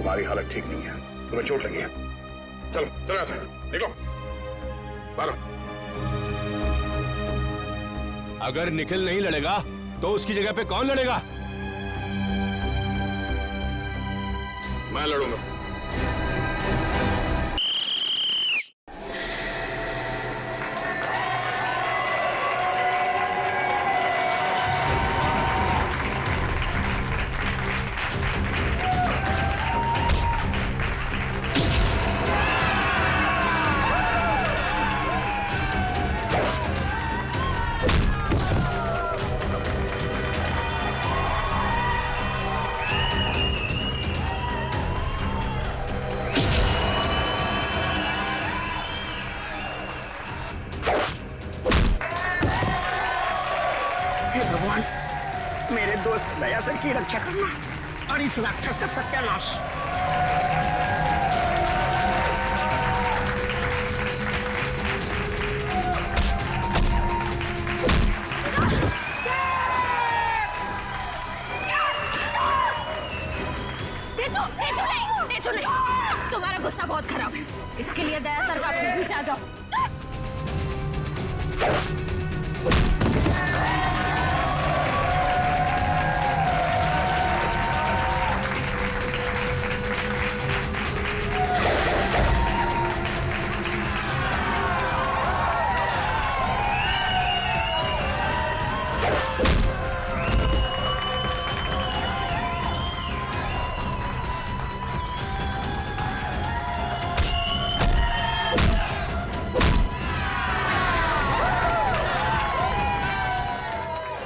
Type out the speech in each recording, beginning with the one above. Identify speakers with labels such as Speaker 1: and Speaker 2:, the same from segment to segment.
Speaker 1: तुम्हारी हालत ठीक नहीं है, तुम्हें चोट लगी है। चलो चलो ऐसे निकलो बाहर।
Speaker 2: अगर निखिल नहीं लड़ेगा तो उसकी जगह पे कौन लड़ेगा?
Speaker 1: मैं लड़ूंगा।
Speaker 3: मेरे दोस्त दयासर की रक्षा करना और इस राक्षस का सत्यानाश।
Speaker 4: तुम्हारा गुस्सा बहुत खराब है, इसके लिए दयासर का पीछे आ जाओ।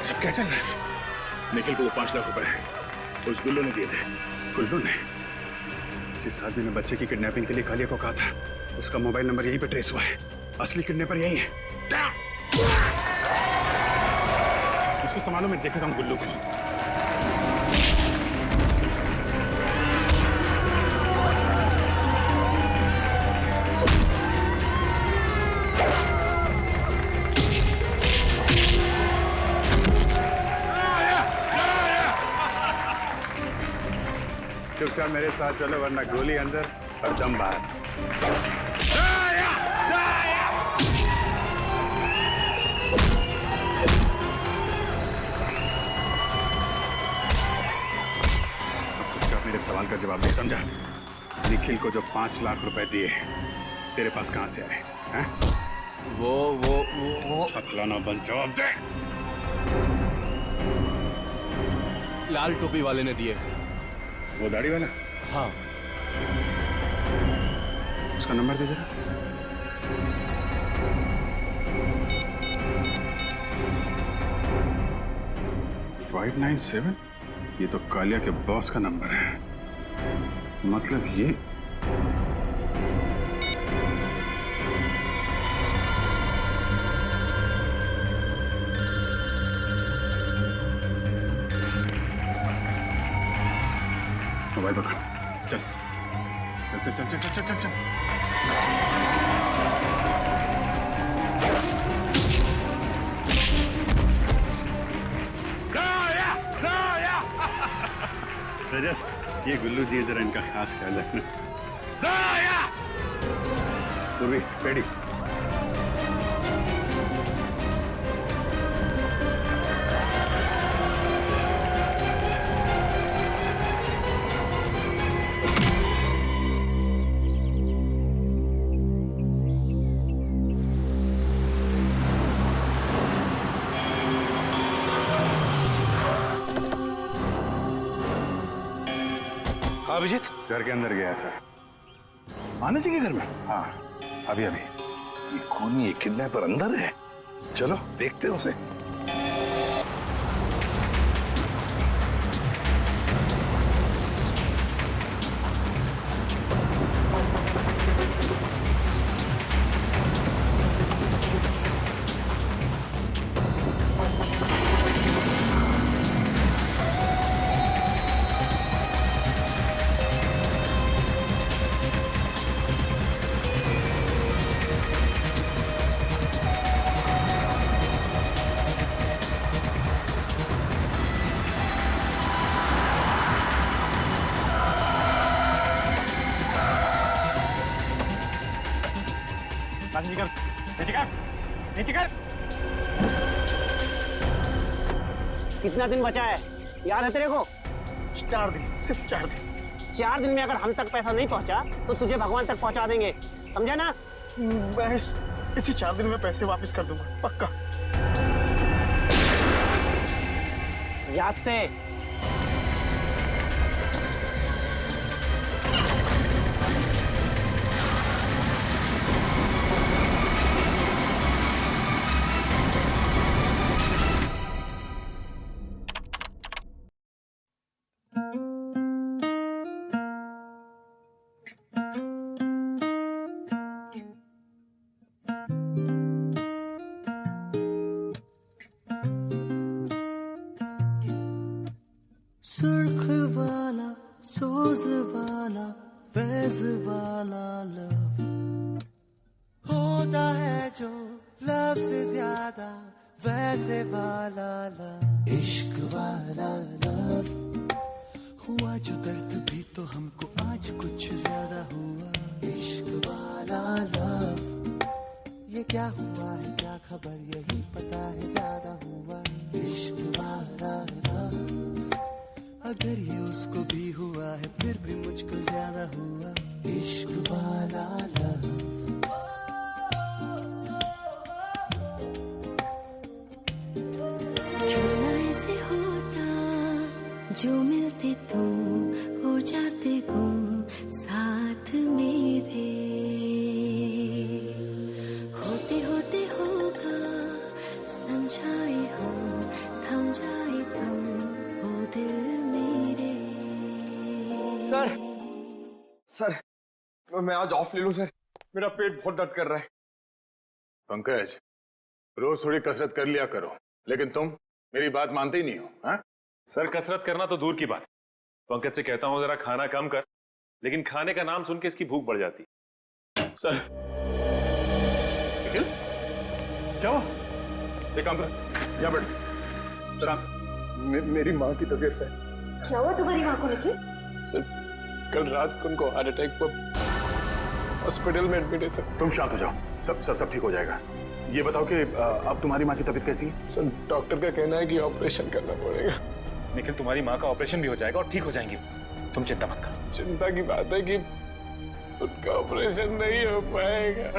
Speaker 1: सब क्या चल रहा है? निखिल को वो 5 लाख रुपए उस गुल्लू ने दिए थे। गुल्लू ने? जिस आदमी ने बच्चे की किडनैपिंग के लिए कालिया को कहा था, उसका मोबाइल नंबर यहीं पे ट्रेस हुआ है। असली किडनैपर यही है। इसको संभालो, मैं देखता हूँ गुल्लू को। चुपचाप मेरे साथ चलो, वरना गोली अंदर और दम बाहर। चुपचाप मेरे सवाल का जवाब दे, समझा? निखिल को जो 5 लाख रुपए दिए तेरे पास कहां से आए हैं?
Speaker 2: वो
Speaker 1: अकलाना बन, जवाब दे।
Speaker 2: लाल टोपी वाले ने दिए।
Speaker 1: वो दाढ़ी वाला?
Speaker 2: हाँ।
Speaker 1: उसका नंबर दे जरा। फाइव 9-7? ये तो कालिया के बॉस का नंबर है। मतलब ये मोबाइल पकड़। चल चल चल चल चल चल चल चल। रजत, ये गुल्लू जी जरा इनका खास ख्याल रखना। पूर्वी, पेड़ी।
Speaker 5: अभिजीत
Speaker 1: घर के अंदर गया सर।
Speaker 5: आनंद जी के घर में?
Speaker 1: हाँ, अभी अभी।
Speaker 5: ये खूनी किडनैपर अंदर है, चलो देखते हैं उसे।
Speaker 3: कर, नीचे कर, नीचे कर। कितना दिन बचा है याद है तेरे को? 4 दिन, सिर्फ 4 दिन। 4 दिन में अगर हम तक पैसा नहीं पहुंचा तो तुझे भगवान तक पहुंचा देंगे, समझा ना?
Speaker 6: मैं इसी 4 दिन में पैसे वापस कर दूंगा, पक्का।
Speaker 3: याद से।
Speaker 7: सुर्ख वाला, सोज वाला, फैज वाला लव होता है जो लव से ज्यादा वैसे वाला लव, इश्क वाला लव हुआ जो दर्द भी तो हमको आज कुछ ज्यादा हुआ, इश्क वाला लव ये क्या हुआ है क्या खबर यही पता है ज्यादा हुआ, इश्क वाला लव अगर ये उसको भी हुआ है फिर भी मुझको ज्यादा हुआ, इश्क वाला लव।
Speaker 8: क्यों ऐसे होता जो मिलते तुम हो जाते गुम साथ मेरे, होते होते होगा समझाए हम थम जाए तुम ओ दिल मेरे।
Speaker 6: सर मैं आज ऑफ ले लूं सर, मेरा पेट बहुत दर्द कर रहा है।
Speaker 5: पंकज, रोज थोड़ी कसरत कर लिया करो, लेकिन तुम मेरी बात मानते ही नहीं हो। हाँ?
Speaker 9: सर कसरत करना तो दूर की बात, पंकज से कहता हूं जरा खाना कम कर, लेकिन खाने का नाम सुन के इसकी भूख बढ़ जाती। सर
Speaker 1: निखिल, क्या हुआ? एक काम कर, यहाँ बैठ। जरा
Speaker 6: मेरी माँ की तबीयत है।
Speaker 4: क्या हुआ तुम्हारी माँ को निखिल?
Speaker 6: सर कल रात को उनको हार्ट अटैक पर हॉस्पिटल में एडमिट है सर।
Speaker 1: तुम शांत हो जाओ, सब ठीक हो जाएगा। ये बताओ कि अब तुम्हारी माँ की तबीयत कैसी है?
Speaker 6: सर डॉक्टर का कहना है कि ऑपरेशन करना पड़ेगा।
Speaker 9: निखिल, तुम्हारी माँ का ऑपरेशन भी हो जाएगा और ठीक हो जाएंगी, तुम चिंता मत करो।
Speaker 6: चिंता की बात है कि उनका ऑपरेशन नहीं हो पाएगा।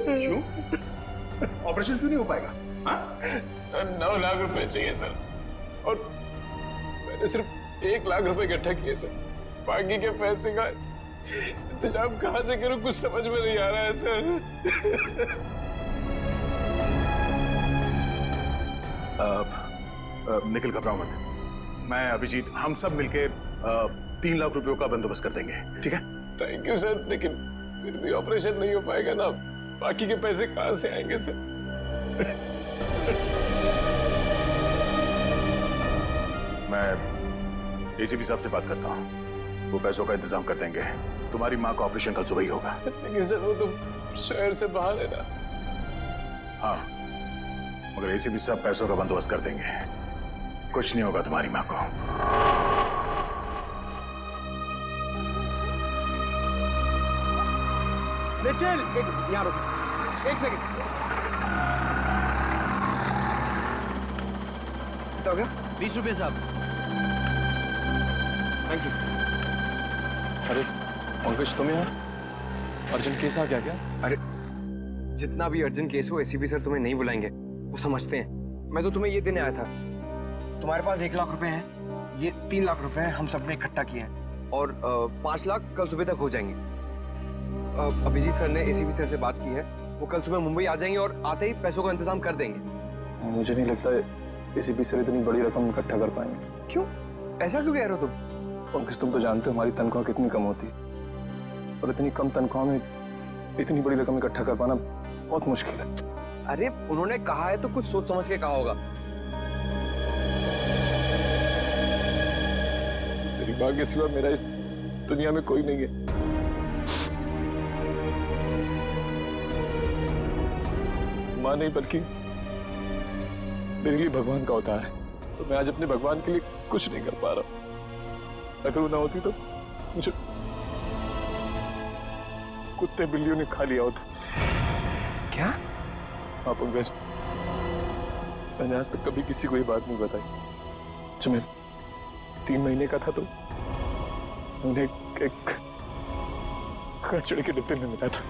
Speaker 1: क्यों? ऑपरेशन क्यों नहीं हो पाएगा? हाँ?
Speaker 6: सर 9 लाख रुपए चाहिए सर, और मैंने सिर्फ 1 लाख रुपए इकट्ठा किए सर, बाकी के पैसे का इंतजाम कहाँ से करूं कुछ समझ में नहीं आ रहा है सर।
Speaker 1: निखिल, घबराओ मत, मैं अभिजीत हम सब मिलके 3 लाख रुपयों का बंदोबस्त कर देंगे, ठीक है?
Speaker 6: थैंक यू सर, लेकिन फिर भी ऑपरेशन नहीं हो पाएगा ना, बाकी के पैसे कहाँ से आएंगे सर?
Speaker 1: मैं एसीपी साहब से बात करता हूँ, वो पैसों का इंतजाम कर देंगे। तुम्हारी माँ का ऑपरेशन कल सुबह ही होगा।
Speaker 6: लेकिन सर वो तो शहर से बाहर है ना।
Speaker 1: हाँ, मगर एसीपी साहब पैसों का बंदोबस्त कर देंगे, कुछ नहीं होगा तुम्हारी माँ को।
Speaker 3: निखिल, यहाँ रुक, 1 सेकंड। कितना हो गया?
Speaker 7: 20 रुपए साहब।
Speaker 6: Thank you. अरे पंकज, तुम यहाँ? अर्जेंट केस आ गया क्या?
Speaker 10: अरे जितना भी अर्जेंट केस हो एसीपी सर तुम्हें नहीं बुलाएंगे, वो समझते हैं। मैं तो तुम्हें ये देने आया था। तुम्हारे पास 1 लाख रुपए हैं, ये 3 लाख रुपए हैं, हम सबने इकट्ठा किए हैं, और 5 लाख कल सुबह तक हो जाएंगे। अभिजीत सर ने एसीपी सर से बात की है, वो कल सुबह मुंबई आ जाएंगे और आते ही पैसों का इंतजाम कर देंगे।
Speaker 6: मुझे नहीं लगता एसीपी सर इतनी बड़ी रकम इकट्ठा कर पाएंगे।
Speaker 10: क्यों? ऐसा क्यों कह रहे हो तुम?
Speaker 6: पंकज, तुम तो जानते हो हमारी तनख्वाह कितनी कम होती है, और इतनी कम तनख्वाह में इतनी बड़ी रकम इकट्ठा कर पाना बहुत मुश्किल है।
Speaker 10: अरे उन्होंने कहा है तो कुछ सोच समझ के कहा होगा।
Speaker 6: तेरी माँ के सिवा मेरा इस दुनिया में कोई नहीं है। माँ नहीं बल्कि मेरे लिए भगवान का अवतार है, तो मैं आज अपने भगवान के लिए कुछ नहीं कर पा रहा हूँ। अगर वो ना होती तो मुझे कुत्ते बिल्लियों ने खा लिया होता।
Speaker 10: क्या?
Speaker 6: हाँ पंकज, मैंने आज तक कभी किसी को ये बात नहीं बताई। जब मैं 3 महीने का था तो उन्हें एक कचड़े के डिब्बे में मिला था।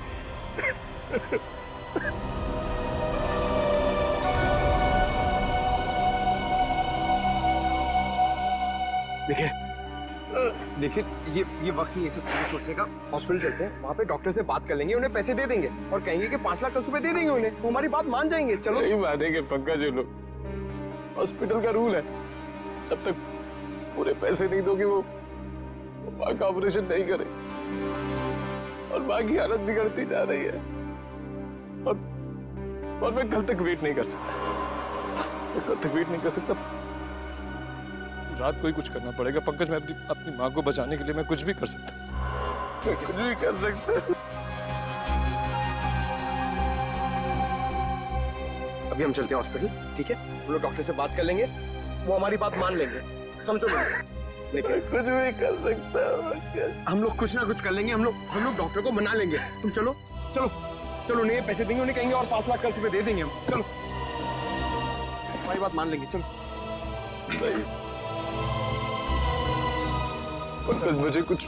Speaker 10: देखिए ये वक्त नहीं है सब चीजें सोचने का। हॉस्पिटल चलते हैं, वहाँ पे डॉक्टर से बात कर लेंगे, उन्हें पैसे दे देंगे और कहेंगे कि 5 लाख रुपए दे देंगे उन्हें, वो हमारी बात मान जाएंगे। चलो।
Speaker 6: नहीं मानेंगे पंकज ये लोग। हॉस्पिटल का रूल है, जब तक पूरे पैसे नहीं दोगे वो माँ का ऑपरेशन नहीं करे। और माँ की हालत बिगड़ती जा रही है और मैं कल तक वेट नहीं कर सकता। रात को ही कुछ करना पड़ेगा पंकज। मैं अपनी माँ को बचाने के लिए मैं कुछ भी कर सकता।
Speaker 10: अभी हम चलते हैं हॉस्पिटल, ठीक है? हम लोग डॉक्टर से बात कर लेंगे, वो हमारी बात मान लेंगे, समझो ना? लेकिन कुछ भी कर सकता। हम लोग कुछ ना कुछ कर लेंगे, हम लोग डॉक्टर को मना लेंगे। तुम चलो चलो चलो, उन्हें पैसे देंगे, उन्हें कहेंगे और 5 लाख रुपए दे देंगे हम। चलो, हमारी बात मान लेंगे। चलो
Speaker 6: मुझे कुछ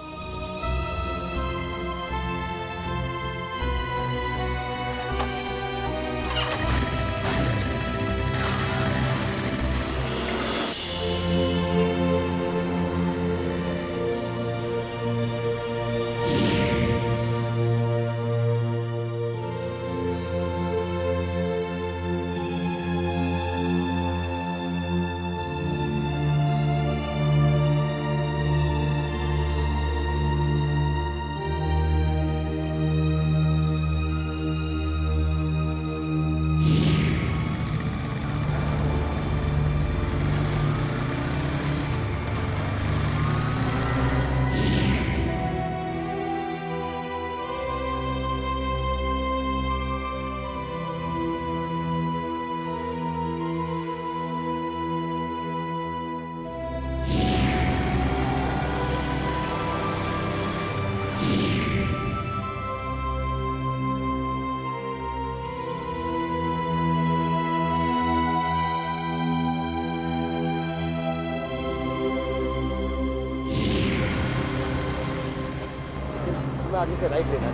Speaker 10: आगे से राइट लेना है।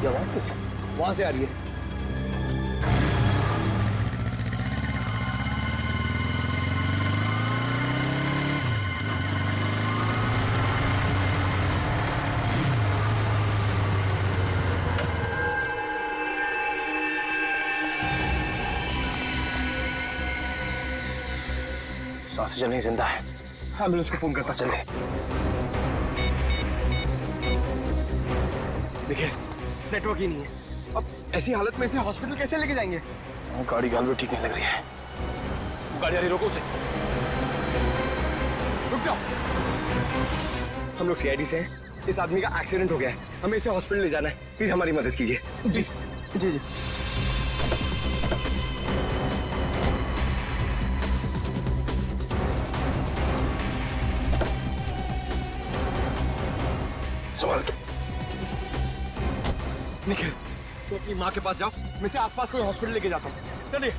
Speaker 6: ये आवाज कैसे?
Speaker 10: वहां से आ रही है।
Speaker 3: ऑक्सीजन नहीं जिंदा है।
Speaker 10: एम्बुलेंस को फोन करता चलते। देखिए नेटवर्क ही नहीं है। अब ऐसी हालत में इसे हॉस्पिटल कैसे लेके जाएंगे?
Speaker 3: गाड़ी गाल भी ठीक नहीं लग रही है।
Speaker 10: गाड़ी आ रही, रोको उसे। रुक जाओ। हम लोग सीआईडी से हैं। इस आदमी का एक्सीडेंट हो गया है, हमें इसे हॉस्पिटल ले जाना है। प्लीज हमारी मदद कीजिए। जी जी जी। निखिल, तो अपनी माँ के पास जाओ, मैं इसे आसपास कोई हॉस्पिटल लेके जाता हूँ। चलिए।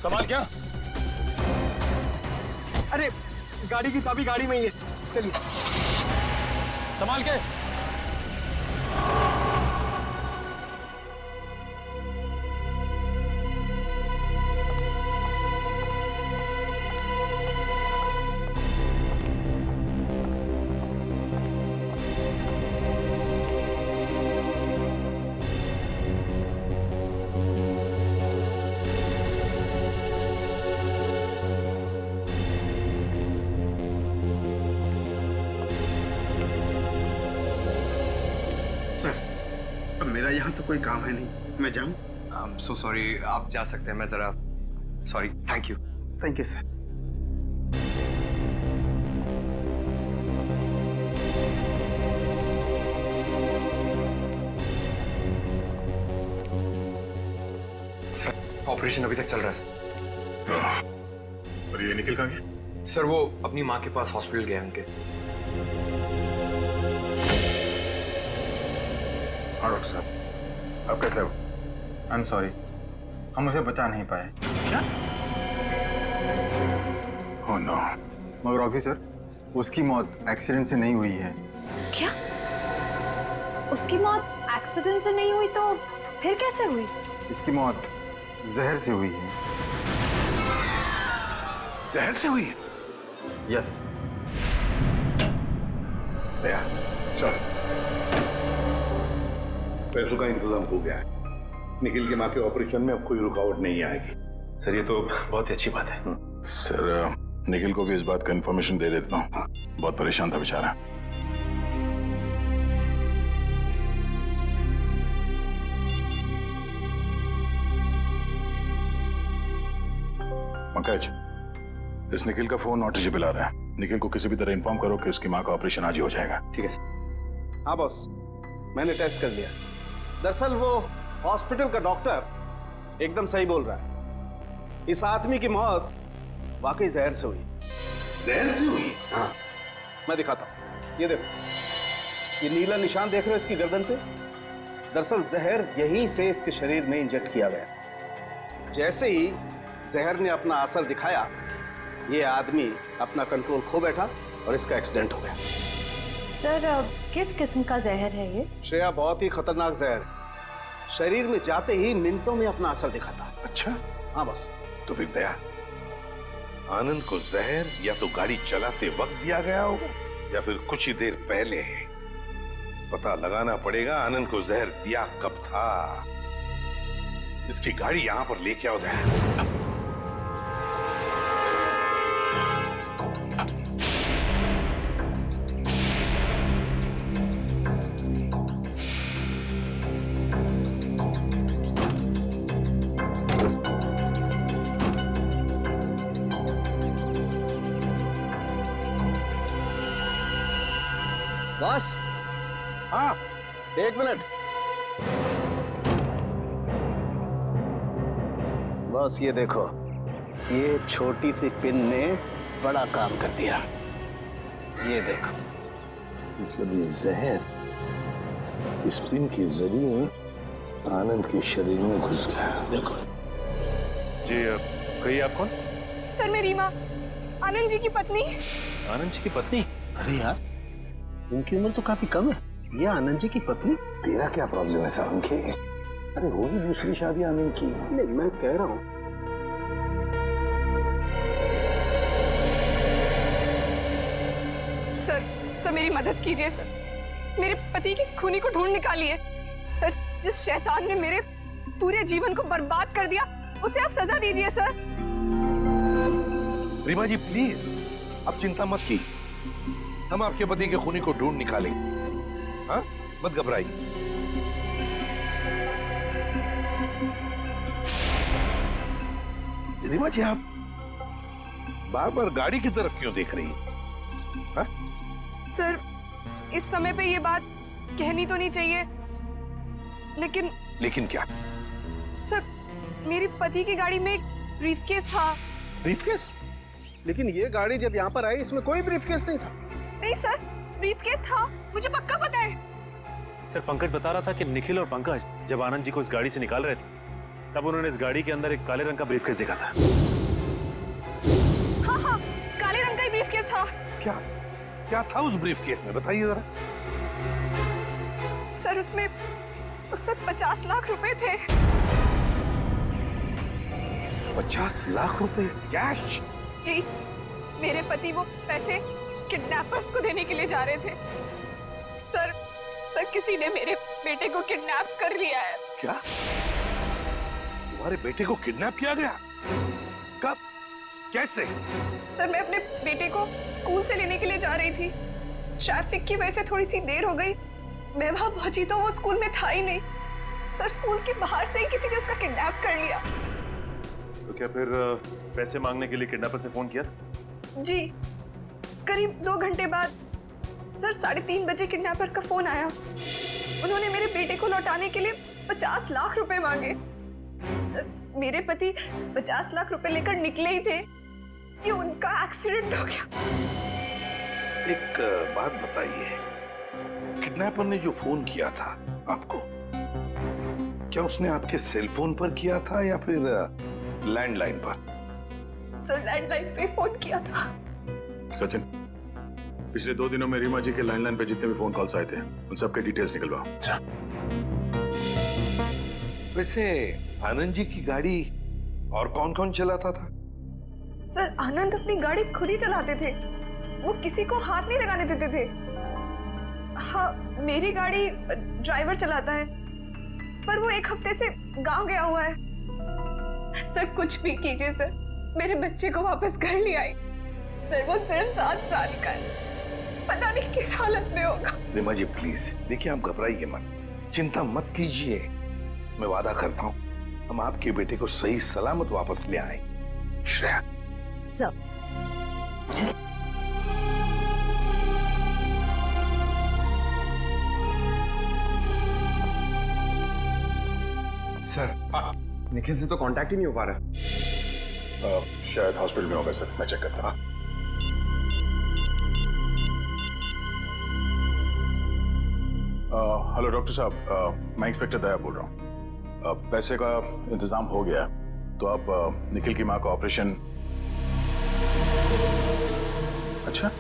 Speaker 6: संभाल क्या?
Speaker 10: अरे गाड़ी की चाबी गाड़ी में ही है, चलिए।
Speaker 6: संभाल के।
Speaker 1: मेरा यहाँ तो कोई काम है नहीं, मैं जाऊँ?
Speaker 10: I'm so sorry, आप जा सकते हैं। मैं जरा sorry. Thank you sir. Operation अभी तक चल रहा है सर।
Speaker 5: और ये निखिल कहाँ गया?
Speaker 10: सर वो अपनी माँ के पास हॉस्पिटल गया उनके।
Speaker 5: हाँ डॉक्टर साहब, आप कैसे हो?
Speaker 11: आई एम सॉरी, हम उसे बचा नहीं पाए।
Speaker 5: क्या? Oh no.
Speaker 11: मगर ऑफिसर, उसकी मौत एक्सीडेंट से नहीं हुई है।
Speaker 4: क्या? उसकी मौत एक्सीडेंट से नहीं हुई तो फिर कैसे हुई?
Speaker 11: इसकी मौत जहर से हुई है।
Speaker 5: जहर से हुई है?
Speaker 11: यस।
Speaker 5: दया, चल।
Speaker 12: पैसों का इंतजाम हो गया है। निखिल के माँ के ऑपरेशन में अब कोई रुकावट नहीं आएगी।
Speaker 9: सर ये तो बहुत ही अच्छी बात है।
Speaker 5: सर निखिल को भी इस बात का इंफॉर्मेशन दे देता हूँ। बहुत परेशान था बेचारा। पंकज, इस निखिल का फोन नॉट रीचेबल आ रहा है। निखिल को किसी भी तरह इन्फॉर्म करो कि उसकी माँ का ऑपरेशन आज ही हो जाएगा।
Speaker 10: ठीक है सर।
Speaker 13: हाँ बॉस, मैंने टेस्ट कर लिया। दरअसल वो हॉस्पिटल का डॉक्टर एकदम सही बोल रहा है। इस आदमी की मौत वाकई जहर से हुई।
Speaker 12: जहर से हुई?
Speaker 13: हाँ, मैं दिखाता हूँ। ये देखो, ये नीला निशान देख रहे हो इसकी गर्दन पे? दरअसल जहर यहीं से इसके शरीर में इंजेक्ट किया गया। जैसे ही जहर ने अपना असर दिखाया, ये आदमी अपना कंट्रोल खो बैठा और इसका एक्सीडेंट हो गया।
Speaker 4: सर किस किस्म का जहर है ये?
Speaker 13: श्रेया, बहुत ही खतरनाक जहर है। शरीर में जाते ही मिनटों में अपना असर दिखाता है।
Speaker 12: अच्छा?
Speaker 13: हाँ बस।
Speaker 12: तो फिर दया, आनंद को जहर या तो गाड़ी चलाते वक्त दिया गया होगा या फिर कुछ ही देर पहले। पता लगाना पड़ेगा आनंद को जहर दिया कब था। इसकी गाड़ी यहां पर लेके आओ दया।
Speaker 13: बॉस, हाँ, एक मिनट। बॉस ये देखो, ये छोटी सी पिन ने बड़ा काम कर दिया। ये देखो,
Speaker 12: मतलब ये जहर इस पिन के जरिए आनंद के शरीर में घुस गया।
Speaker 13: बिल्कुल।
Speaker 9: जी कहिए आप कौन?
Speaker 14: सर मैं रीमा, आनंद जी की पत्नी।
Speaker 9: आनंद जी की पत्नी?
Speaker 13: अरे यार, इनकी उम्र तो काफी कम है। ये आनंद जी की पत्नी?
Speaker 12: तेरा क्या प्रॉब्लम है सावंके? अरे होगी दूसरी शादी आनंद की।
Speaker 13: नहीं, मैं कह रहा हूँ।
Speaker 14: सर मेरी मदद कीजिए सर। मेरे पति की खूनी को ढूंढ निकालिए। सर, जिस शैतान ने मेरे पूरे जीवन को बर्बाद कर दिया, उसे आप सजा दीजिए सर।
Speaker 12: रीमा जी प्लीज, अब चिंता मत की, हम आपके पति के खूनी को ढूंढ निकालेंगे। हाँ, मत घबराइए। रीमा जी, आप बार बार गाड़ी की तरफ क्यों देख रही हैं? हाँ?
Speaker 14: सर, इस समय पे ये बात कहनी तो नहीं चाहिए, लेकिन
Speaker 12: क्या?
Speaker 14: सर, मेरे पति की गाड़ी में एक ब्रीफकेस था।
Speaker 13: ब्रीफकेस? लेकिन ये गाड़ी जब यहाँ पर आई, इसमें कोई ब्रीफकेस नहीं था।
Speaker 14: नहीं सर, ब्रीफकेस था, मुझे पक्का पता है।
Speaker 9: सर पंकज बता रहा था कि निखिल और पंकज जब आनंद जी को इस गाड़ी से निकाल रहे थे, तब उन्होंने इस गाड़ी के अंदर एक काले रंग का ब्रीफकेस देखा था।
Speaker 14: हाँ, काले रंग का ही ब्रीफकेस था।
Speaker 12: क्या था उस ब्रीफकेस में, बताइए जरा।
Speaker 14: सर उसमें 50 लाख रुपए थे।
Speaker 12: 50 लाख रुपए कैश?
Speaker 14: जी, मेरे पति वो पैसे किडनैपर्स को देने के लिए जा रहे थे। सर किसी ने मेरे बेटे को किडनैप कर लिया है।
Speaker 12: क्या? तुम्हारे बेटे को किडनैप किया गया? कब? कैसे?
Speaker 14: सर, मैं अपने बेटे को स्कूल से लेने के लिए जा रही थी। ट्रैफिक की वजह से थोड़ी सी देर हो गई। मैं वहां पहुंची तो वो स्कूल में था ही नहीं। सर, स्कूल के बाहर से ही किसी ने उसका किडनैप कर लिया।
Speaker 9: तो क्या फिर पैसे मांगने के लिए किडनैपर्स ने फोन किया?
Speaker 14: जी, करीब 2 घंटे बाद सर 3:30 बजे किडनैपर का फोन आया। उन्होंने मेरे बेटे को लौटाने के लिए 50 लाख रुपए मांगे। मेरे पति 50 लाख रुपए लेकर निकले ही थे कि उनका एक्सीडेंट हो गया।
Speaker 12: एक बात बताइए, किडनैपर ने जो फोन किया था आपको, क्या उसने आपके सेल फोन पर किया था या फिर लैंडलाइन पर?
Speaker 14: सर लैंडलाइन पे फोन किया था।
Speaker 1: सचिन, पिछले 2 दिनों में रीमा जी के लैंडलाइन पे जितने भी फोन कॉल्स आए थे उन सबके डिटेल्स निकलवाओ।
Speaker 12: वैसे आनंद जी की गाड़ी और कौन कौन चलाता था?
Speaker 14: सर आनंद अपनी गाड़ी खुद ही चलाते थे, वो किसी को हाथ नहीं लगाने देते थे। हाँ, मेरी गाड़ी ड्राइवर चलाता है, पर वो 1 हफ्ते से गांव गया हुआ है। सर कुछ भी कीजिए सर, मेरे बच्चे को वापस घर ले आई। सर वो सिर्फ 7 साल का है, पता नहीं किस हालत में होगा।
Speaker 12: रीमा जी प्लीज, देखिए आप घबराइए मत, चिंता मत कीजिए। मैं वादा करता हूँ हम आपके बेटे को सही सलामत वापस ले आए। श्रेया
Speaker 4: सर,
Speaker 10: सर निखिल से तो कांटेक्ट ही नहीं हो पा रहा।
Speaker 1: शायद हॉस्पिटल में होगा सर, मैं चेक करता हूँ। हेलो डॉक्टर साहब, मैं इंस्पेक्टर दया बोल रहा हूँ। पैसे का इंतजाम हो गया है, तो आप निखिल की माँ का ऑपरेशन। अच्छा,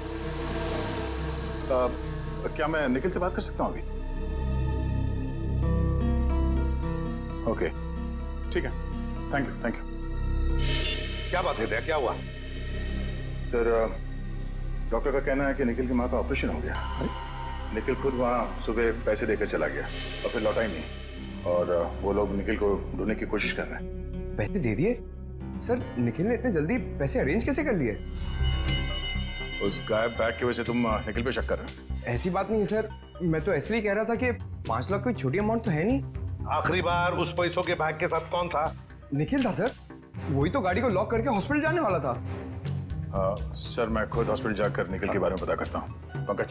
Speaker 1: क्या मैं निखिल से बात कर सकता हूँ अभी? ओके, ठीक है, थैंक यू, थैंक यू।
Speaker 12: क्या बात है दया, क्या हुआ?
Speaker 1: सर डॉक्टर का कहना है कि निखिल की माँ का ऑपरेशन हो गया। निखिल खुद वहाँ सुबह पैसे देकर चला गया और फिर लौटा ही नहीं, और वो लोग निखिल को ढूंढने की कोशिश कर रहे हैं।
Speaker 10: पैसे दे दिए? सर निखिल ने इतने जल्दी पैसे अरेंज कैसे कर लिए?
Speaker 1: उस गायब बैग की वजह से तुम निखिल पे शक कर रहे हो?
Speaker 10: ऐसी बात नहीं है सर, मैं तो इसलिए कह रहा था कि 5 लाख कोई छोटी अमाउंट तो है नहीं।
Speaker 12: आखिरी बार उस पैसों के बैग के साथ कौन था?
Speaker 10: निखिल था सर, वही तो गाड़ी को लॉक करके हॉस्पिटल जाने वाला था।
Speaker 1: सर मैं खुद हॉस्पिटल जाकर निखिल के बारे में पता करता हूँ। पंकज।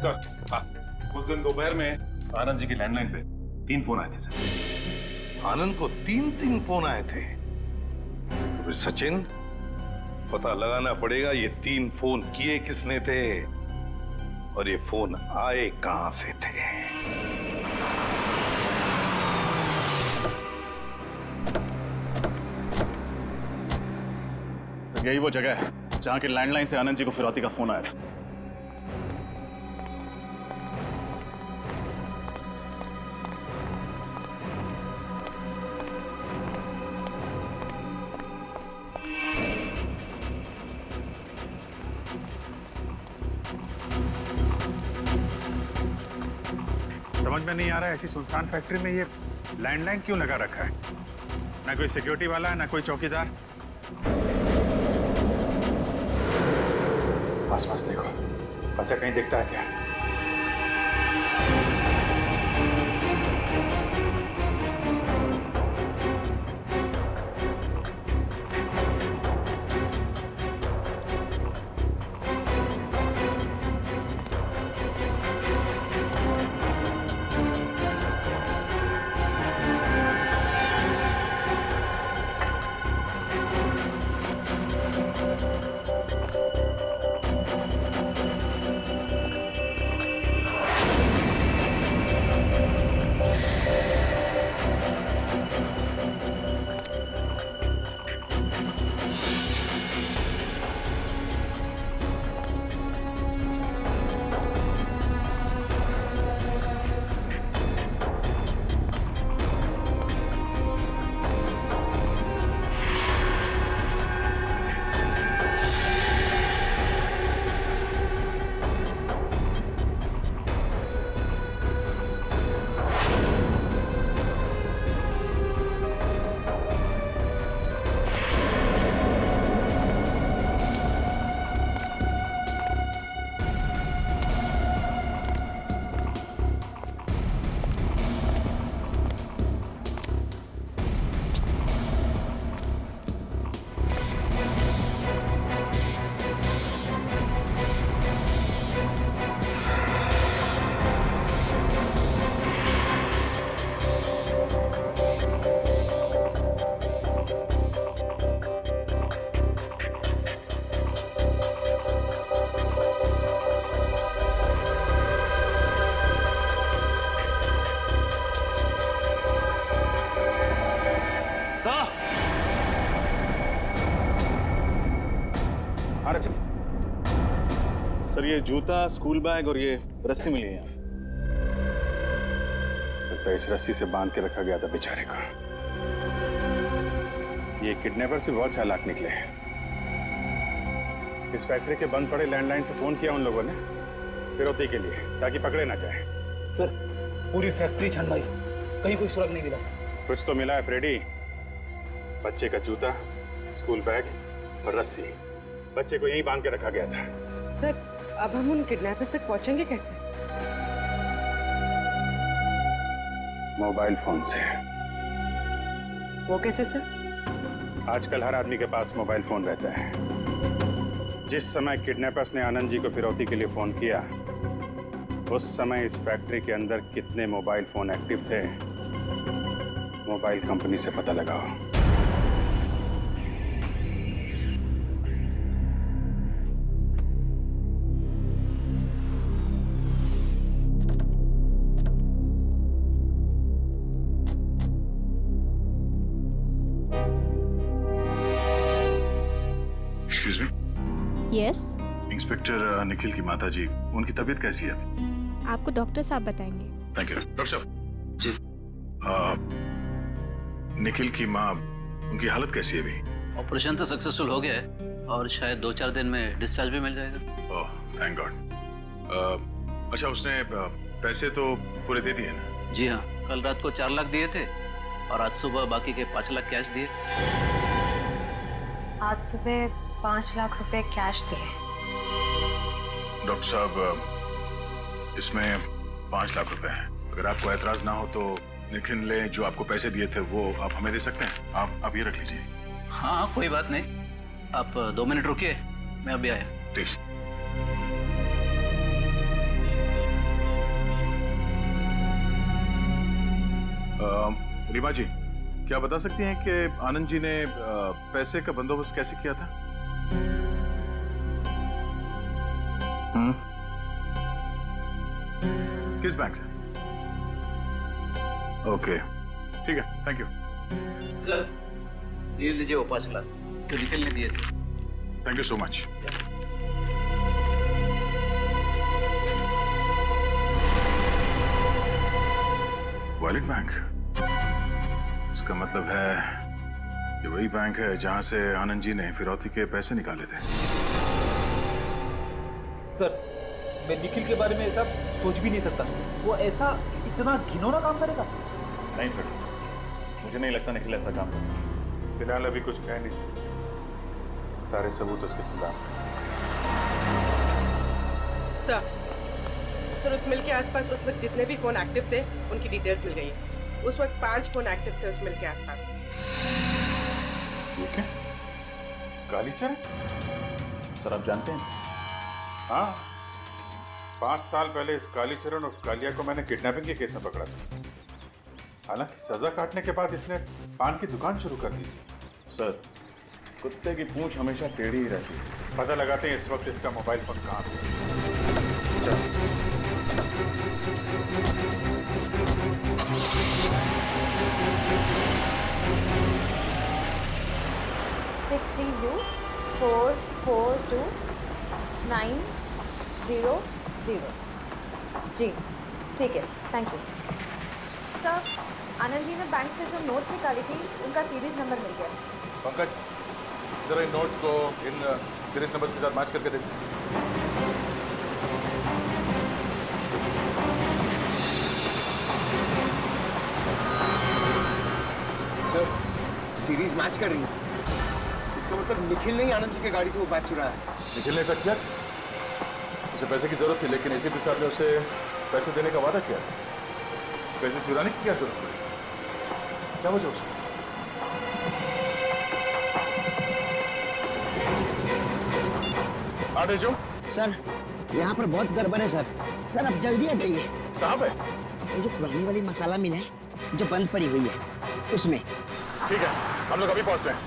Speaker 9: सर उस दिन दोपहर में आनंद जी की लैंडलाइन पे 3 फोन आए थे सर।
Speaker 12: आनंद को 3 फोन आए थे? तो फिर सचिन, पता लगाना पड़ेगा ये 3 फोन किए किसने थे और ये फोन आए कहां से थे।
Speaker 1: तो यही वो जगह है जहां के लैंडलाइन से आनंद जी को फिरौती का फोन आया था। समझ में नहीं आ रहा है, ऐसी सुनसान फैक्ट्री में ये लैंडलाइन क्यों लगा रखा है? ना कोई सिक्योरिटी वाला है, ना कोई चौकीदार। आसपास देखो, बच्चा कहीं दिखता है क्या? बाहर चल।
Speaker 5: सर ये जूता, स्कूल बैग और ये रस्सी मिली है यहाँ।
Speaker 1: तो इस रस्सी से बांध के रखा गया था बेचारे को। ये किडनैपर्स भी बहुत चालाक निकले हैं। इस फैक्ट्री के बंद पड़े लैंडलाइन से फोन किया उन लोगों ने फिरौती के लिए, ताकि पकड़े ना जाए।
Speaker 3: सर पूरी फैक्ट्री छान मारी, कहीं कोई सुराग नहीं मिला।
Speaker 1: कुछ तो मिला है फ्रेडी। बच्चे का जूता, स्कूल बैग और रस्सी। बच्चे को यहीं बांध के रखा गया था।
Speaker 15: सर अब हम उन किडनैपर्स तक पहुंचेंगे कैसे?
Speaker 1: मोबाइल फोन से।
Speaker 15: वो कैसे सर?
Speaker 1: आजकल हर आदमी के पास मोबाइल फोन रहता है। जिस समय किडनैपर्स ने आनंद जी को फिरौती के लिए फोन किया, उस समय इस फैक्ट्री के अंदर कितने मोबाइल फोन एक्टिव थे, मोबाइल कंपनी से पता लगाओ।
Speaker 5: Excuse me.
Speaker 16: Yes.
Speaker 5: Inspector Nikhil की माता जी, उनकी तबीयत कैसी है?
Speaker 16: आपको डॉक्टर साहब बताएंगे।
Speaker 5: Thank you. डॉक्टर साहब जी। निखिल की माँ, उनकी हालत कैसी है अभी?
Speaker 17: ऑपरेशन तो सक्सेसफुल हो गया है और शायद 2-4 दिन में डिस्चार्ज भी मिल जाएगा।
Speaker 5: Oh thank God. अच्छा उसने पैसे तो पूरे दे दिए ना?
Speaker 17: जी हाँ, कल रात को 4 लाख दिए थे और आज सुबह बाकी के 5 लाख कैश दिए।
Speaker 4: आज सुबह 5 लाख रुपए कैश दिए।
Speaker 5: डॉक्टर साहब इसमें 5 लाख रुपए हैं। अगर आपको ऐतराज ना हो तो निखिल ने जो आपको पैसे दिए थे वो आप हमें दे सकते हैं। आप ये रख लीजिए।
Speaker 17: हाँ कोई बात नहीं, आप 2 मिनट रुकिए, मैं अभी आया।
Speaker 5: प्लीज। रीमा जी, क्या बता सकती हैं कि आनंद जी ने पैसे का बंदोबस्त कैसे किया था? किस बैंक से? ओके ठीक है, थैंक यू।
Speaker 17: सर ये लीजिए वो 5 लाख जो निखिल ने दिए थे।
Speaker 5: Thank you so much. Wallet bank, इसका मतलब है कि वही बैंक है जहां से आनंद जी ने फिरौती के पैसे निकाले थे।
Speaker 18: सर मैं निखिल के बारे में ऐसा सोच भी नहीं सकता। वो ऐसा इतना घिनौना काम करेगा?
Speaker 5: नहीं फिर मुझे नहीं लगता निखिल ऐसा काम कर सकता। फिलहाल अभी कुछ कह नहीं सकते, सारे सबूत उसके खिलाफ।
Speaker 15: सर उस मिल के आसपास उस वक्त जितने भी फोन एक्टिव थे उनकी डिटेल्स मिल गई है। उस वक्त 5 फोन एक्टिव थे उस मिल के आसपास।
Speaker 5: ये क्या? कालीचरण? सर आप जानते हैं इसे?
Speaker 1: हाँ, 5 साल पहले इस कालीचरण और कालिया को मैंने किडनैपिंग के केस में पकड़ा था। हालांकि सजा काटने के बाद इसने पान की दुकान शुरू कर दी।
Speaker 5: सर कुत्ते की पूंछ हमेशा टेढ़ी ही रहती है।
Speaker 1: पता लगाते हैं इस वक्त इसका मोबाइल फोन कहाँ है।
Speaker 4: 60U442900। जी ठीक है, thank you sir. Anand ji ने बैंक से जो नोट्स निकाली थी उनका सीरीज नंबर मिल गया।
Speaker 5: पंकज जरा इन नोट्स को इन सीरीज नंबर्स के साथ मैच करके देखो।
Speaker 10: सर सीरीज मैच कर रही है, इसका मतलब निखिल ने ही आनंद जी की गाड़ी से वो बैग चुराया है।
Speaker 5: निखिल ने ऐसा किया? उसे पैसे की जरूरत थी लेकिन एसीपी साहब ने उसे पैसे देने का वादा किया। पैसे चुराने की क्या जरूरत पड़ी? क्या वजह उसे? आगे जो
Speaker 3: सर यहाँ पर बहुत गड़बड़ है सर। सर अब जल्दी आ जाइए।
Speaker 5: कहाँ पे?
Speaker 3: ये जो पुरानी वाली मसाला मिल है जो बंद पड़ी हुई है उसमें।
Speaker 5: ठीक है, हम लोग अभी पहुँचते हैं।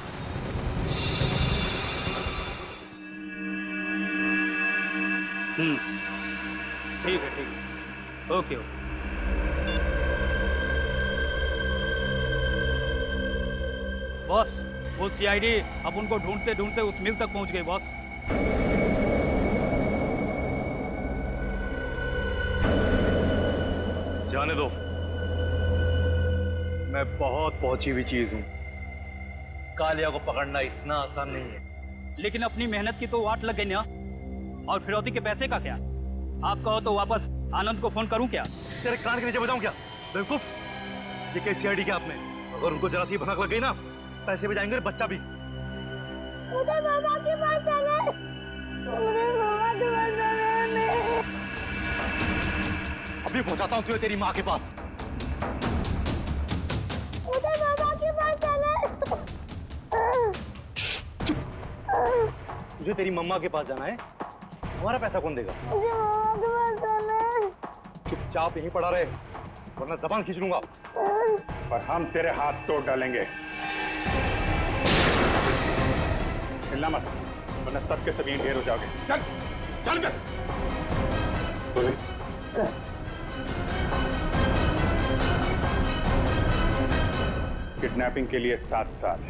Speaker 18: ठीक है ओके।
Speaker 19: बॉस वो सीआईडी अब उनको ढूंढते ढूंढते उस मिल तक पहुंच गई बॉस। जाने दो, मैं बहुत पहुंची हुई चीज हूं। कालिया को पकड़ना इतना आसान नहीं है।
Speaker 20: लेकिन अपनी मेहनत की तो वाट लग गई ना। और फिरौती के पैसे का क्या? आप कहो तो वापस आनंद को फोन करूं क्या?
Speaker 19: तेरे कान के नीचे बताऊं क्या? बेवकूफ, ये कैसी आईडी क्या आपने? अगर उनको जरा सी भनक लग गई ना, पैसे भी जाएंगे, बच्चा भी।
Speaker 8: मुझे मामा के पास जाना है। मुझे मामा के पास जाना है।
Speaker 19: अभी पहुंचाता हूं तुझे तेरी माँ के पास।
Speaker 8: मुझे मामा के पास जाना है।
Speaker 19: तुझे तेरी मम्मा के पास जाना है? हमारा पैसा कौन देगा?
Speaker 8: मुझे मामा के पास जाना है।
Speaker 19: चुपचाप यहीं पड़ा रहे, वरना जबान खींच लूंगा।
Speaker 1: और हम तेरे हाथ तोड़ डालेंगे। हिलना मत, वरना सब के सब यहीं ढेर हो जाओगे। चल चल कर। किडनैपिंग के लिए 7 साल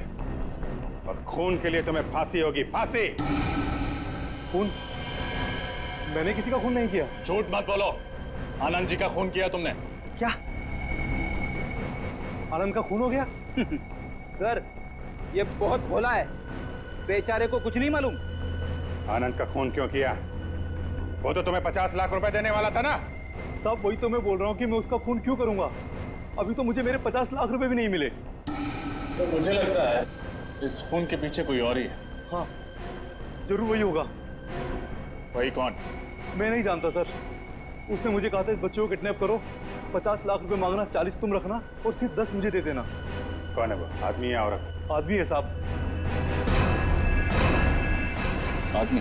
Speaker 1: और खून के लिए तुम्हें फांसी होगी, फांसी।
Speaker 19: खून? मैंने किसी का खून नहीं किया।
Speaker 9: झूठ मत बोलो, आनंद जी का खून किया तुमने।
Speaker 19: क्या? आनंद का खून हो गया?
Speaker 18: सर, ये बहुत भोला है, बेचारे को कुछ नहीं मालूम।
Speaker 1: आनंद का खून क्यों किया? वो तो तुम्हें 50 लाख रुपए देने वाला था ना।
Speaker 19: सब वही तो मैं बोल रहा हूँ कि मैं उसका खून क्यों करूंगा? अभी तो मुझे मेरे 50 लाख रुपए भी नहीं मिले।
Speaker 9: तो मुझे लगता है इस खून के पीछे कोई और ही है।
Speaker 19: हाँ, जरूर वही होगा।
Speaker 9: वही कौन?
Speaker 19: मैं नहीं जानता सर। उसने मुझे कहा था इस बच्चे को किडनैप करो, 50 लाख रुपए मांगना, 40 तुम रखना और सिर्फ 10 मुझे दे देना।
Speaker 1: कौन है वो? आदमी या औरत?
Speaker 19: आदमी है साहब।
Speaker 9: आदमी?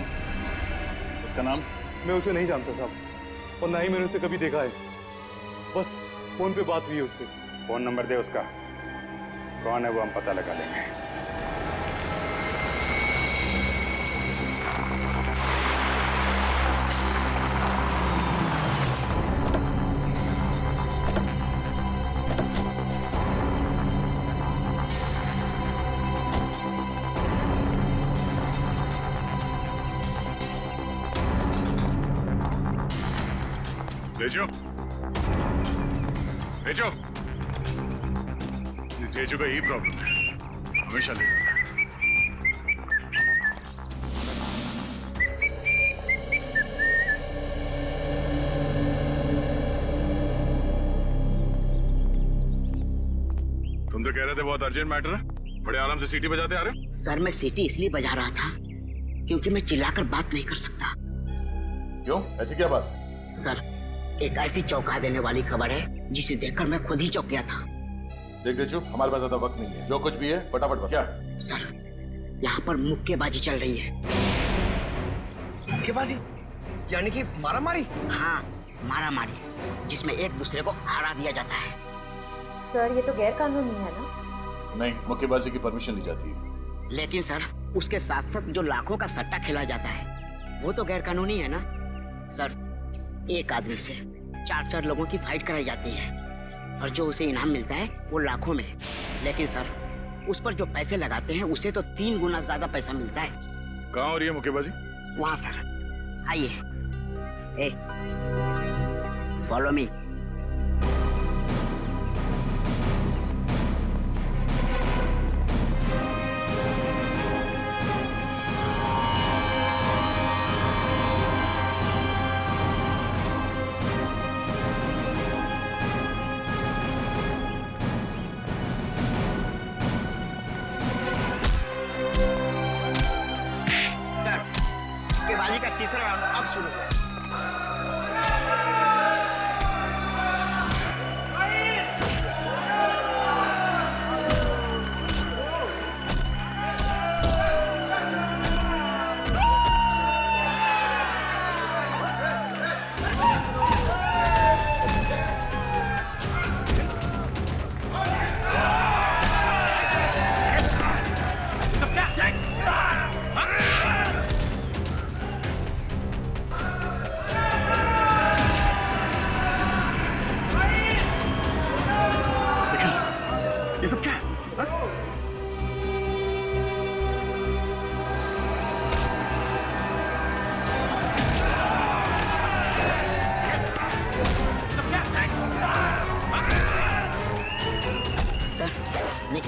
Speaker 9: उसका नाम?
Speaker 19: मैं उसे नहीं जानता साहब, और ना ही मैंने उसे कभी देखा है। बस फोन पे बात हुई है उससे।
Speaker 1: फोन नंबर दे उसका। कौन है वो हम पता लगा लेंगे।
Speaker 5: जेजू, जेजू, इस जेजू का यही प्रॉब्लम है, हमेशा लेट आता है। तुम तो कह रहे थे बहुत अर्जेंट मैटर है, बड़े आराम से सीटी बजाते आ रहे हो।
Speaker 21: सर, मैं सीटी इसलिए बजा रहा था क्योंकि मैं चिल्लाकर बात नहीं कर सकता।
Speaker 5: क्यों? ऐसी क्या बात?
Speaker 21: सर, एक ऐसी चौंका देने वाली खबर है जिसे देखकर मैं खुद ही चौंक गया था।
Speaker 5: देख जेजू, हमारे पास ज्यादा वक्त नहीं है, जो कुछ भी है फटाफट बता। क्या?
Speaker 21: सर, यहाँ पर मुक्केबाजी चल रही है।
Speaker 10: मुक्केबाजी? यानी कि मारामारी?
Speaker 21: हाँ, मारामारी, जिसमें एक दूसरे को हरा दिया जाता है।
Speaker 4: सर, ये तो गैर कानूनी है ना?
Speaker 5: नहीं, मुक्केबाजी की परमिशन ली जाती है।
Speaker 21: लेकिन सर, उसके साथ साथ जो लाखों का सट्टा खेला जाता है वो तो गैर कानूनी है ना। सर, एक आदमी से 4-4 लोगों की फाइट कराई जाती है और जो उसे इनाम मिलता है वो लाखों में। लेकिन सर, उस पर जो पैसे लगाते हैं उसे तो 3 गुना ज्यादा पैसा मिलता है।
Speaker 5: कहाँ हो रही है मुक्केबाजी?
Speaker 21: वहाँ सर, आइए। ए, फॉलो मी। मुक्केबाजी का तीसरा राउंड अब शुरू हुआ।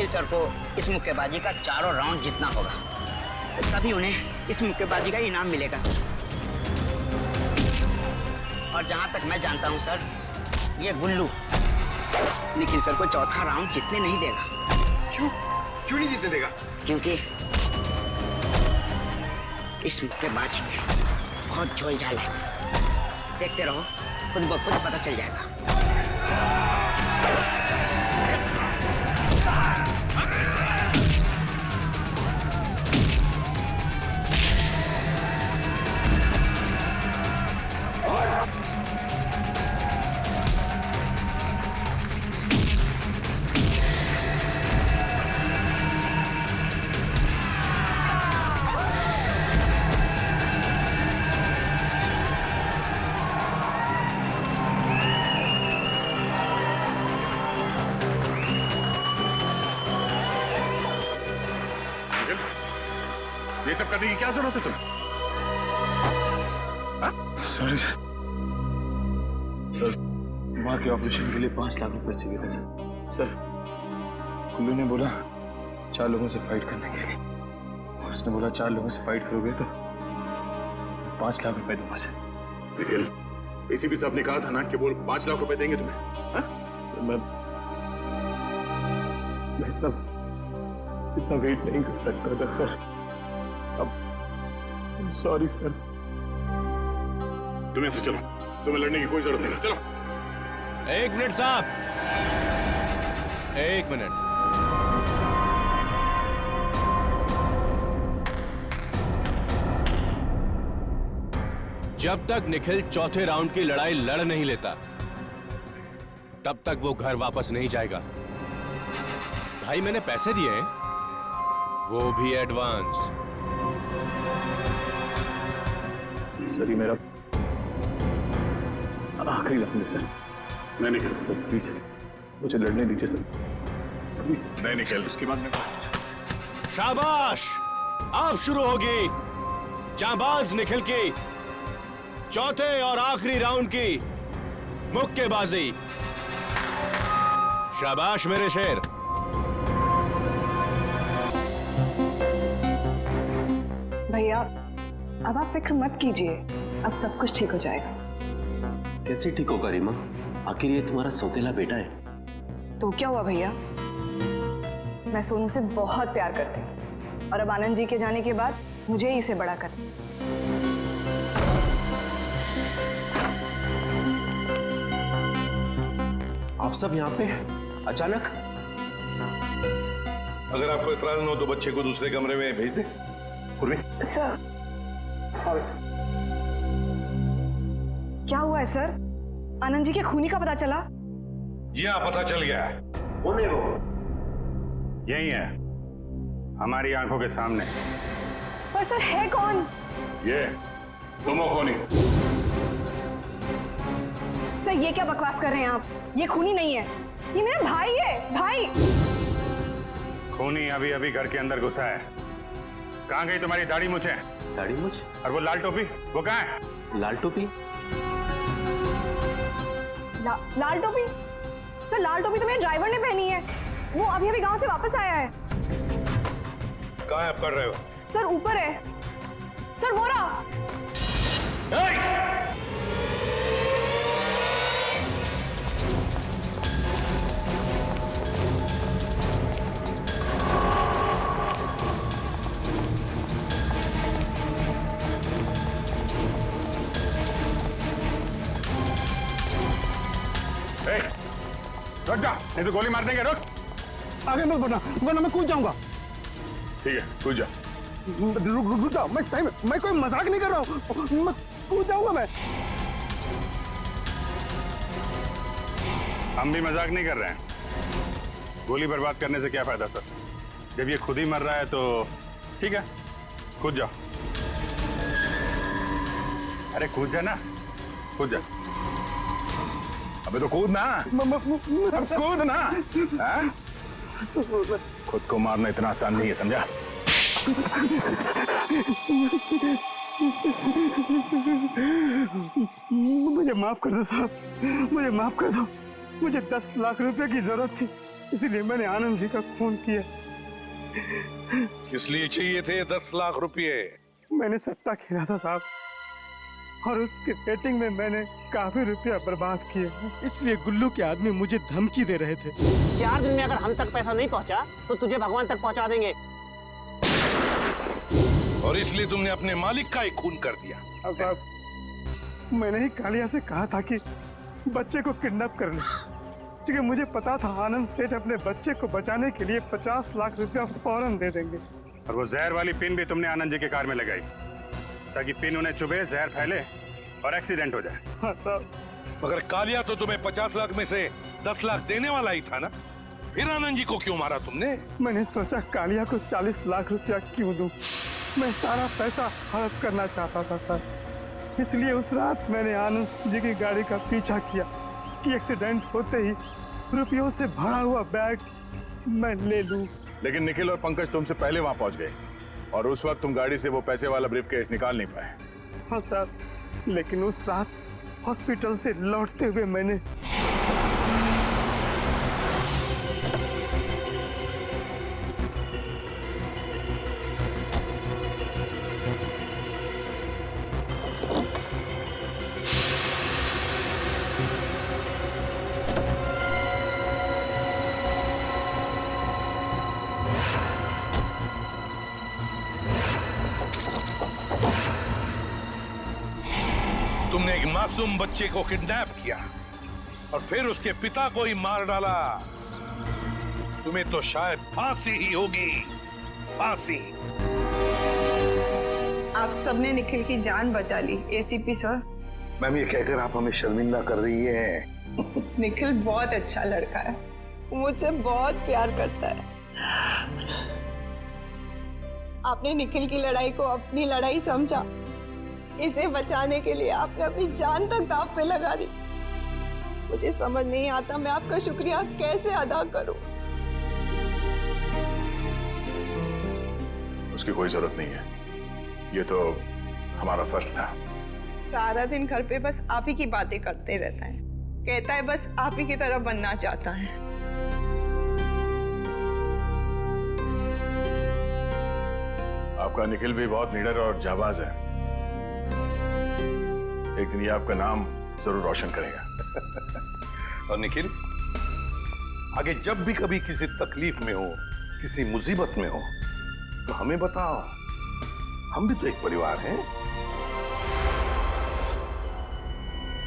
Speaker 21: निखिल सर को इस मुक्केबाजी का चारों राउंड जीतना होगा, तभी उन्हें इस मुक्केबाजी का इनाम मिलेगा सर। और जहां तक मैं जानता हूं सर, ये गुल्लू निखिल सर को चौथा राउंड जीतने नहीं देगा।
Speaker 10: क्यों नहीं जीतने देगा?
Speaker 21: क्योंकि इस मुक्केबाजी में बहुत झोलझाल है। देखते रहो, खुद ब खुद पता चल जाएगा।
Speaker 1: ये सब करने की क्या जरूरत है तुम्हें?
Speaker 6: सॉरी सर, माँ के ऑपरेशन के लिए 5 लाख रुपए चाहिए थे सर। सर, कुल्लू ने बोला 4 लोगों से फाइट करने के लिए। उसने बोला 4 लोगों से फाइट करोगे तो 5 लाख रुपए दूंगा सर।
Speaker 1: निखिल, एसीपी साहब ने कहा था ना कि वो 5 लाख रुपए देंगे तुम्हें। हाँ?
Speaker 6: सर, मैं इतना वेट नहीं कर सकता था सर। अब सॉरी सर।
Speaker 1: तुम ऐसे चलो, तुम्हें लड़ने की कोई जरूरत नहीं है। चलो।
Speaker 2: 1 मिनट साहब, 1 मिनट। जब तक निखिल चौथे राउंड की लड़ाई लड़ नहीं लेता, तब तक वो घर वापस नहीं जाएगा। भाई मैंने पैसे दिए हैं, वो भी एडवांस।
Speaker 6: सर, ये मेरा आखिरी राउंड है सर।
Speaker 1: नहीं निखिल
Speaker 6: सर, प्लीज मुझे लड़ने दीजिए सर, प्लीज।
Speaker 1: नहीं निखिल, उसके बाद में
Speaker 2: शाबाश, अब शुरू होगी जांबाज निखिल की चौथे और आखिरी राउंड की मुक्केबाजी। शाबाश मेरे शेर।
Speaker 14: भैया, अब आप फिक्र मत कीजिए, अब सब कुछ ठीक हो जाएगा।
Speaker 22: कैसे ठीक होगा रीमा? आखिर ये तुम्हारा सौतेला बेटा है।
Speaker 14: तो क्या हुआ भैया, मैं सोनू से बहुत प्यार करती हूँ और अब आनंद जी के जाने के बाद मुझे ही इसे बड़ा करना।
Speaker 12: आप सब यहाँ पे अचानक? अगर आपको इतराज न हो तो बच्चे को दूसरे कमरे में भेज दे।
Speaker 14: सर, क्या हुआ है सर? आनंद जी के खूनी का पता चला?
Speaker 12: जी हाँ, पता चल गया है।
Speaker 1: कौन है वो? यही है, हमारी आंखों के सामने।
Speaker 14: पर सर है कौन?
Speaker 1: ये तुम हो खूनी।
Speaker 14: सर ये क्या बकवास कर रहे हैं आप? ये खूनी नहीं है, ये मेरा भाई है। भाई
Speaker 1: खूनी अभी अभी घर के अंदर घुसा है। कहाँ गई तुम्हारी दाढ़ी मूछें?
Speaker 22: दाढ़ी मूछ?
Speaker 1: और वो लाल टोपी, वो कहाँ है?
Speaker 22: लाल टोपी?
Speaker 14: लाल टोपी? सर लाल टोपी तो मेरे ड्राइवर ने पहनी है, वो अभी अभी गांव से वापस आया है।
Speaker 12: कहाँ है, आप कर रहे हो?
Speaker 14: सर ऊपर है। सर वो रहा।
Speaker 1: रुक जा, नहीं तो गोली मार देंगे। रुक,
Speaker 3: आगे मत बढ़ना वरना मैं कूद जाऊंगा।
Speaker 1: ठीक है, कूद जा।
Speaker 3: रुक जाओ, मैं सही में, मैं कोई मजाक नहीं कर रहा हूँ, मैं कूद जाऊंगा। मैं
Speaker 1: हम भी मजाक नहीं कर रहे हैं। गोली बर्बाद करने से क्या फायदा सर? जब ये खुद ही मर रहा है तो ठीक है, कूद जाओ। अरे कूद जा ना, कूद जा। अबे तो कूद ना, अब कूद ना। हाँ? खुद को मारना इतना आसान नहीं है, समझा?
Speaker 3: मुझे माफ कर दो साहब, मुझे माफ कर दो। मुझे 10 लाख रुपए की जरूरत थी,
Speaker 1: इसलिए मैंने आनंद जी का खून किया।
Speaker 12: किस लिए चाहिए थे 10 लाख रुपए?
Speaker 1: मैंने सट्टा खेला था साहब, और उसके बेटिंग में मैंने काफी रुपया बर्बाद किए, इसलिए गुल्लू के आदमी मुझे धमकी दे रहे थे।
Speaker 3: 4 दिन में अगर हम तक पैसा नहीं पहुंचा तो तुझे भगवान तक पहुंचा देंगे।
Speaker 12: और इसलिए तुमने अपने मालिक का ही खून कर दिया।
Speaker 1: अब साहब, मैंने ही कालिया से कहा था कि बच्चे को किडनैप कर ले, क्योंकि मुझे पता था आनंद सेठ अपने बच्चे को बचाने के लिए 50 लाख रुपया फौरन दे देंगे।
Speaker 7: और वो जहर वाली पिन भी तुमने आनंद जी की कार में लगाई, ताकि पिन उन्हें चुभे, जहर फैले और एक्सीडेंट हो जाए।
Speaker 1: हाँ साहब।
Speaker 12: मगर कालिया तो तुम्हें 50 लाख में से 10 लाख देने वाला ही था ना, फिर आनंद जी को क्यों मारा तुमने?
Speaker 1: मैंने सोचा कालिया को 40 लाख रुपया क्यों दूं? मैं सारा पैसा हड़प करना चाहता था सर, इसलिए उस रात मैंने आनंद जी की गाड़ी का पीछा किया कि एक्सीडेंट होते ही रुपयों से भरा हुआ बैग मैं ले लूं।
Speaker 5: लेकिन निखिल और पंकज तुमसे पहले वहां पहुंच गए और उस वक्त तुम गाड़ी से वो पैसे वाला ब्रीफकेस निकाल नहीं पाए।
Speaker 1: हाँ सर, लेकिन उस रात हॉस्पिटल से लौटते हुए मैंने
Speaker 12: तुमने एक मासूम बच्चे को किडनैप किया और फिर उसके पिता को ही मार डाला। तुम्हें तो शायद फांसी ही होगी, फांसी।
Speaker 14: आप सबने निखिल की जान बचा ली एसीपी सर।
Speaker 12: मैम, ये कहकर आप हमें शर्मिंदा कर रही हैं।
Speaker 14: निखिल बहुत अच्छा लड़का है, मुझसे बहुत प्यार करता है। आपने निखिल की लड़ाई को अपनी लड़ाई समझा, इसे बचाने के लिए आपने अपनी जान तक दांव पे लगा दी। मुझे समझ नहीं आता मैं आपका शुक्रिया कैसे अदा करूं।
Speaker 5: उसकी कोई जरूरत नहीं है, ये तो हमारा फर्ज था।
Speaker 14: सारा दिन घर पे बस आप ही की बातें करते रहता है, कहता है बस आप ही की तरह बनना चाहता है।
Speaker 5: आपका निखिल भी बहुत निडर और जाबाज है, एक दिन ये आपका नाम जरूर रोशन करेगा।
Speaker 12: और निखिल, आगे जब भी कभी किसी तकलीफ में हो, किसी मुसीबत में हो, तो हमें बताओ, हम भी तो एक परिवार हैं।